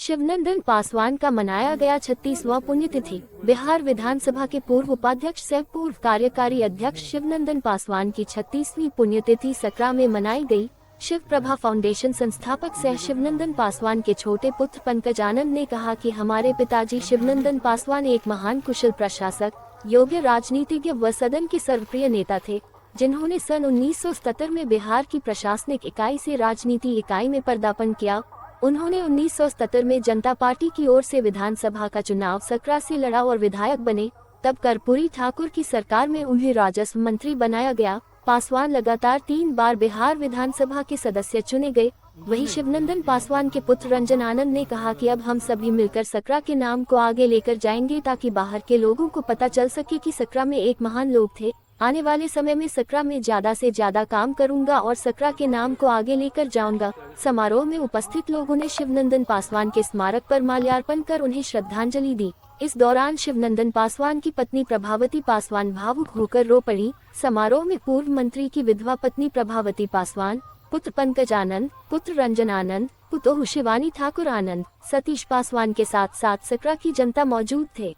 शिवनंदन पासवान का मनाया गया 36वां पुण्यतिथि। बिहार विधानसभा के पूर्व उपाध्यक्ष सह पूर्व कार्यकारी अध्यक्ष शिवनंदन पासवान की 36वीं पुण्यतिथि सकरा में मनाई गई। शिव प्रभा फाउंडेशन संस्थापक सह शिवनंदन पासवान के छोटे पुत्र पंकज आनंद ने कहा कि हमारे पिताजी शिवनंदन पासवान एक महान कुशल प्रशासक, योग्य राजनीतिज्ञ व सदन के सर्वप्रिय नेता थे, जिन्होंने सन 1977 में बिहार की प्रशासनिक इकाई से राजनीति इकाई में पदार्पण किया। उन्होंने 1977 में जनता पार्टी की ओर से विधानसभा का चुनाव सकरा से लड़ा और विधायक बने। तब कर्पूरी ठाकुर की सरकार में उन्हें राजस्व मंत्री बनाया गया। पासवान लगातार 3 बार बिहार विधानसभा के सदस्य चुने गए। वहीं शिवनंदन पासवान के पुत्र रंजन आनंद ने कहा कि अब हम सभी मिलकर सकरा के नाम को आगे लेकर जाएंगे, ताकि बाहर के लोगों को पता चल सके कि सकरा में एक महान लोग थे। आने वाले समय में सकरा में ज्यादा से ज्यादा काम करूंगा और सकरा के नाम को आगे लेकर जाऊंगा। समारोह में उपस्थित लोगों ने शिवनंदन पासवान के स्मारक पर माल्यार्पण कर उन्हें श्रद्धांजलि दी। इस दौरान शिवनंदन पासवान की पत्नी प्रभावती पासवान भावुक होकर रो पड़ी। समारोह में पूर्व मंत्री की विधवा पत्नी प्रभावती पासवान, पुत्र पंकज आनंद, पुत्र रंजन आनंद, पुतोहू शिवानी ठाकुर आनंद, सतीश पासवान के साथ साथ सकरा की जनता मौजूद थे।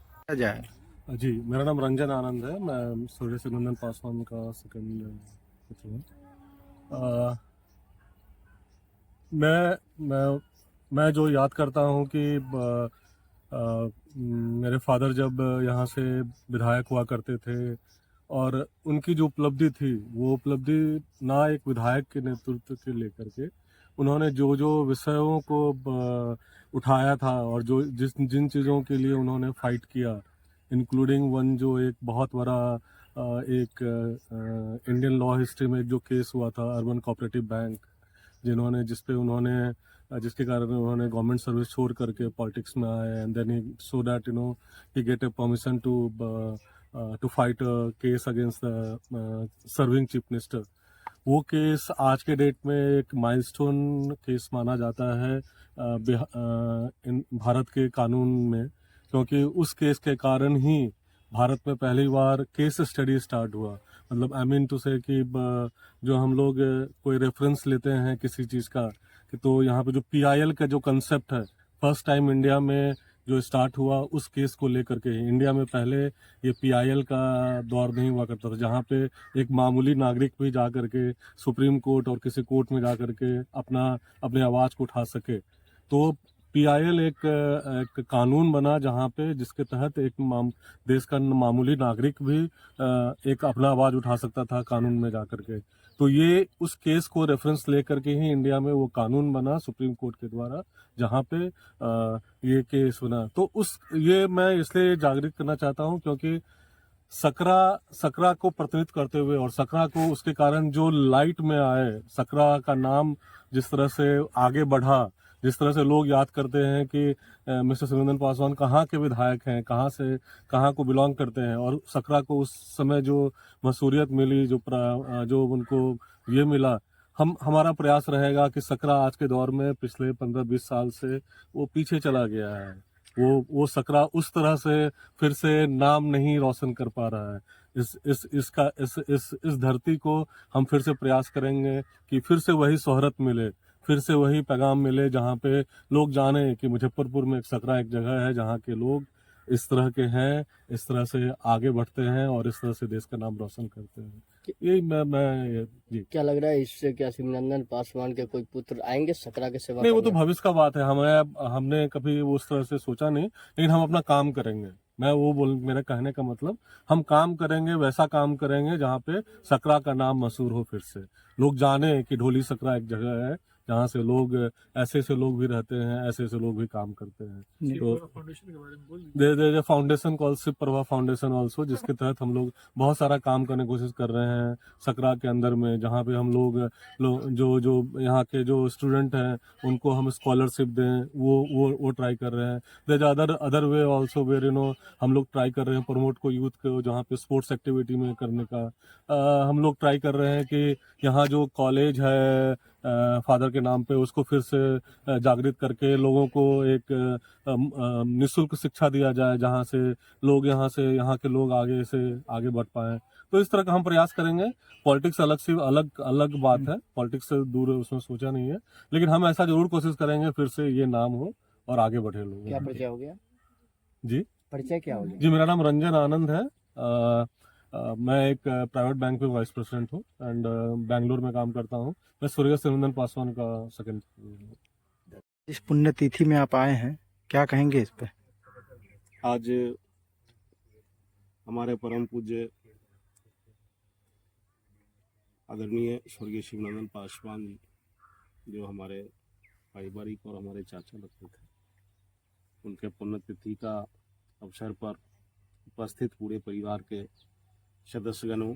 जी, मेरा नाम रंजन आनंद है। मैं स्वर्गीय शिवनंदन पासवान का सेकंड पुत्र हूँ। मैं जो याद करता हूँ कि मेरे फादर जब यहाँ से विधायक हुआ करते थे और उनकी जो उपलब्धि थी, वो उपलब्धि ना एक विधायक के नेतृत्व के लेकर के उन्होंने जो जो विषयों को उठाया था और जो जिन चीज़ों के लिए उन्होंने फाइट किया, इंक्लूडिंग वन जो एक बहुत बड़ा एक इंडियन लॉ हिस्ट्री में जो केस हुआ था अर्बन कोऑपरेटिव बैंक, जिसके कारण उन्होंने गवर्नमेंट सर्विस छोड़ करके पॉलिटिक्स में आए, and then he so that he get a permission to fight a case against the serving chief minister. वो केस आज के डेट में एक माइलस्टोन केस माना जाता है भारत के कानून में, क्योंकि उस केस के कारण ही भारत में पहली बार केस स्टडी स्टार्ट हुआ। मतलब आई मीन टू से कि जो हम लोग कोई रेफरेंस लेते हैं किसी चीज़ का, कि तो यहाँ पे जो पीआईएल का जो कंसेप्ट है, फर्स्ट टाइम इंडिया में जो स्टार्ट हुआ उस केस को लेकर के। इंडिया में पहले ये पीआईएल का दौर नहीं हुआ करता था, जहाँ पे एक मामूली नागरिक भी जा करके सुप्रीम कोर्ट और किसी कोर्ट में जा करके अपने आवाज़ को उठा सके। तो पीआईएल एक कानून बना जहाँ पे जिसके तहत एक देश का मामूली नागरिक भी एक अपना आवाज़ उठा सकता था कानून में जा करके। तो ये उस केस को रेफरेंस लेकर के ही इंडिया में वो कानून बना सुप्रीम कोर्ट के द्वारा, जहाँ पे ये केस बना। तो ये मैं इसलिए जागृत करना चाहता हूँ क्योंकि सकरा को प्रतिनिधित्व करते हुए और सकरा को उसके कारण जो लाइट में आए, सकरा का नाम जिस तरह से आगे बढ़ा, जिस तरह से लोग याद करते हैं कि मिस्टर शिवनंदन पासवान कहाँ के विधायक हैं, कहाँ को बिलोंग करते हैं, और सकरा को उस समय जो मशहूरियत मिली, जो उनको ये मिला, हमारा प्रयास रहेगा कि सकरा आज के दौर में पिछले 15-20 साल से वो पीछे चला गया है। वो सकरा उस तरह से फिर से नाम नहीं रोशन कर पा रहा है। इस धरती को हम फिर से प्रयास करेंगे कि फिर से वही शोहरत मिले, फिर से वही पैगाम मिले, जहाँ पे लोग जाने कि मुजफ्फरपुर में सकरा एक जगह है जहाँ के लोग इस तरह के हैं, इस तरह से आगे बढ़ते हैं और इस तरह से देश का नाम रोशन करते हैं। यही मैं जी। क्या लग रहा है इससे, क्या शिवनंदन पासवान के कोई पुत्र आएंगे सकरा के सेवा नहीं, वो तो भविष्य का बात है। हमने कभी उस तरह से सोचा नहीं, लेकिन हम अपना काम करेंगे। मेरा कहने का मतलब, हम काम करेंगे, वैसा काम करेंगे जहाँ पे सकरा का नाम मशहूर हो, फिर से लोग जाने कि ढोली सकरा एक जगह है जहाँ से लोग ऐसे लोग भी रहते हैं, ऐसे लोग भी काम करते हैं। तो there foundation call Shiv Prabha foundation also, जिसके तहत हम लोग बहुत सारा काम करने की कोशिश कर रहे हैं सकरा के अंदर में, जहाँ पे हम लोग जो यहाँ के जो स्टूडेंट हैं उनको हम स्कॉलरशिप दें, वो ट्राई कर रहे हैं। There other way also where हम लोग ट्राई कर रहे हैं प्रमोट को यूथ को, जहाँ पे स्पोर्ट्स एक्टिविटी में करने का हम लोग ट्राई कर रहे हैं कि यहाँ जो कॉलेज है फादर के नाम पे, उसको फिर से जागृत करके लोगों को एक निःशुल्क शिक्षा दिया जाए, जहाँ से यहाँ के लोग आगे बढ़ पाए। तो इस तरह का हम प्रयास करेंगे। पॉलिटिक्स अलग बात है, पॉलिटिक्स से दूर उसमें सोचा नहीं है, लेकिन हम ऐसा जरूर कोशिश करेंगे फिर से ये नाम हो और आगे बढ़े लोग। क्या परिचय हो गया? जी परिचय क्या हो गया? जी, मेरा नाम रंजन आनंद है। मैं एक प्राइवेट बैंक में वाइस प्रेसिडेंट हूँ एंड बैंगलोर में काम करता हूँ। मैं स्वर्गीय शिवनंदन पासवान का सेकंड। इस पुण्यतिथि में आप आए हैं, क्या कहेंगे इस पे? आज हमारे परम पूज्य आदरणीय स्वर्गीय शिवनंदन पासवान जो हमारे पारिवारिक और हमारे चाचा लगते थे, उनके पुण्यतिथि का अवसर पर उपस्थित पूरे परिवार के सदस्यगणों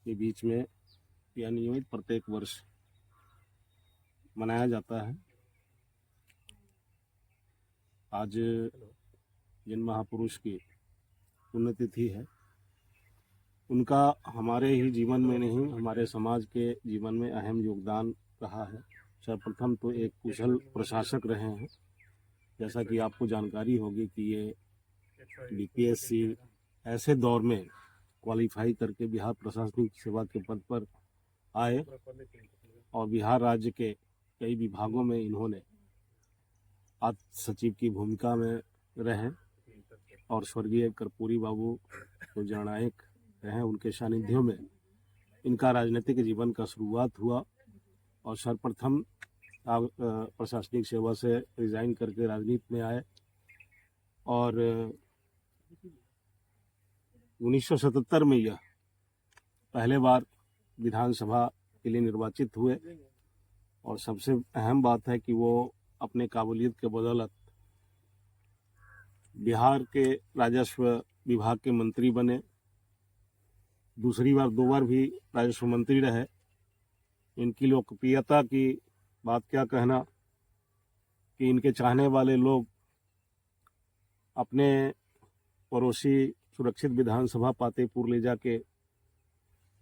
के बीच में यह नियमित प्रत्येक वर्ष मनाया जाता है। आज जिन महापुरुष की पुण्यतिथि है, उनका हमारे ही जीवन में नहीं, हमारे समाज के जीवन में अहम योगदान रहा है। सर्वप्रथम तो एक कुशल प्रशासक रहे हैं। जैसा कि आपको जानकारी होगी कि ये बीपीएससी ऐसे दौर में क्वालिफाई करके बिहार प्रशासनिक सेवा के पद पर आए और बिहार राज्य के कई विभागों में इन्होंने आद्य सचिव की भूमिका में रहे और स्वर्गीय कर्पूरी बाबू जो जननायक रहे, उनके सानिध्य में इनका राजनीतिक जीवन का शुरुआत हुआ और सर्वप्रथम प्रशासनिक सेवा से रिजाइन करके राजनीति में आए और 1977 में यह पहले बार विधानसभा के लिए निर्वाचित हुए और सबसे अहम बात है कि वो अपने काबिलियत के बदौलत बिहार के राजस्व विभाग के मंत्री बने। दूसरी बार 2 बार भी राजस्व मंत्री रहे। इनकी लोकप्रियता की बात क्या कहना कि इनके चाहने वाले लोग अपने पड़ोसी सुरक्षित विधानसभा पातेपुर ले जाके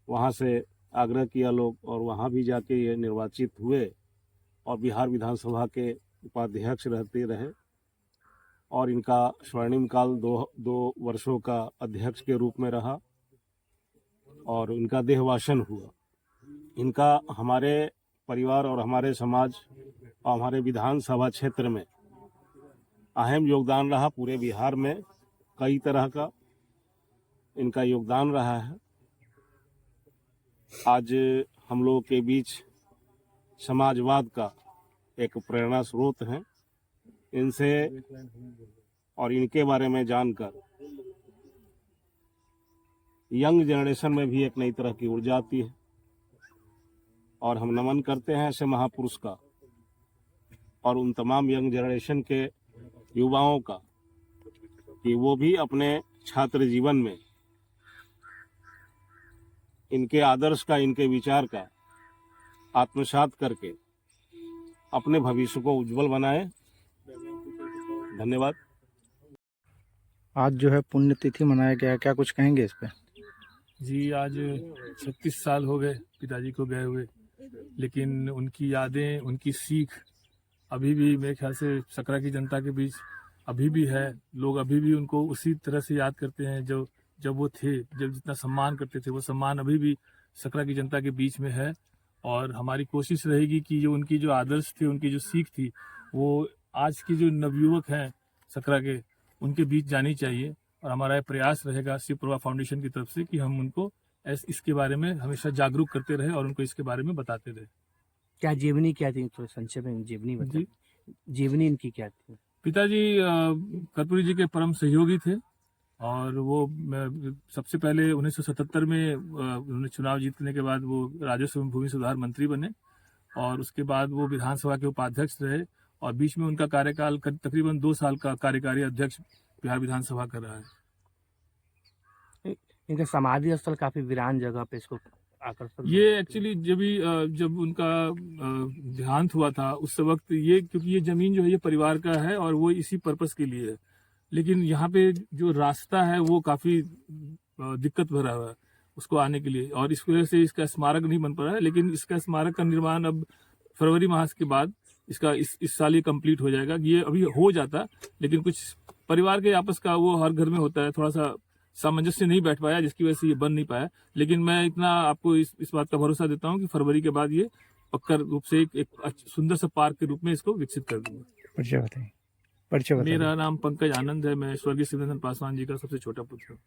वहाँ से आग्रह किया लोग और वहाँ भी जाके ये निर्वाचित हुए और बिहार विधानसभा के उपाध्यक्ष रहते रहे और इनका स्वर्णिम काल दो वर्षों का अध्यक्ष के रूप में रहा और इनका देहवासन हुआ। इनका हमारे परिवार और हमारे समाज और हमारे विधानसभा क्षेत्र में अहम योगदान रहा। पूरे बिहार में कई तरह का इनका योगदान रहा है। आज हम लोगों के बीच समाजवाद का एक प्रेरणा स्रोत है। इनसे और इनके बारे में जानकर यंग जनरेशन में भी एक नई तरह की ऊर्जा आती है और हम नमन करते हैं ऐसे महापुरुष का और उन तमाम यंग जनरेशन के युवाओं का कि वो भी अपने छात्र जीवन में इनके आदर्श का, इनके विचार का आत्मसात करके अपने भविष्य को उज्जवल बनाए। धन्यवाद। आज जो है पुण्यतिथि मनाया गया, क्या कुछ कहेंगे इस पे? जी, आज 36 साल हो गए पिताजी को गए हुए, लेकिन उनकी यादें, उनकी सीख अभी भी मेरे ख्याल से सकरा की जनता के बीच अभी भी है। लोग अभी भी उनको उसी तरह से याद करते हैं जो जब वो थे, जब जितना सम्मान करते थे, वो सम्मान अभी भी सकरा की जनता के बीच में है। और हमारी कोशिश रहेगी कि जो उनकी जो आदर्श थे, उनकी जो सीख थी, वो आज के जो नवयुवक हैं सकरा के, उनके बीच जानी चाहिए। और हमारा प्रयास रहेगा शिवप्रभा फाउंडेशन की तरफ से कि हम उनको इसके बारे में हमेशा जागरूक करते रहे और उनको इसके बारे में बताते रहे। क्या जीवनी क्या थी, तो संक्षेप में जीवनी बताइए। जीवनी इनकी क्या थी? पिताजी कर्पूरी जी के परम सहयोगी थे और वो सबसे पहले 1977 में उन्होंने चुनाव जीतने के बाद वो राजस्व एवं भूमि सुधार मंत्री बने और उसके बाद वो विधानसभा के उपाध्यक्ष रहे और बीच में उनका कार्यकाल तकरीबन 2 साल का कार्यकारी अध्यक्ष बिहार विधानसभा कर रहा है। इनका समाधि स्थल काफी वीरान जगह पे इसको आकर्षक, ये एक्चुअली जब उनका देहांत हुआ था उस वक्त ये, क्योंकि ये जमीन जो है ये परिवार का है और वो इसी पर्पस के लिए है, लेकिन यहाँ पे जो रास्ता है वो काफी दिक्कत भरा हुआ है उसको आने के लिए और इस वजह से इसका स्मारक नहीं बन पा रहा है। लेकिन इसका स्मारक का निर्माण अब फरवरी माह के बाद इसका इस साल ये कंप्लीट हो जाएगा। ये अभी हो जाता, लेकिन कुछ परिवार के आपस का वो हर घर में होता है, थोड़ा सा सामंजस्य नहीं बैठ पाया जिसकी वजह से ये बन नहीं पाया। लेकिन मैं इतना आपको इस बात का भरोसा देता हूँ कि फरवरी के बाद ये पक्का रूप से एक सुंदर सा पार्क के रूप में इसको विकसित कर दूंगा। परिचय बताइए। परिचय बताइए। मेरा नाम पंकज आनंद है। मैं स्वर्गीय शिवनंदन पासवान जी का सबसे छोटा पुत्र हूँ।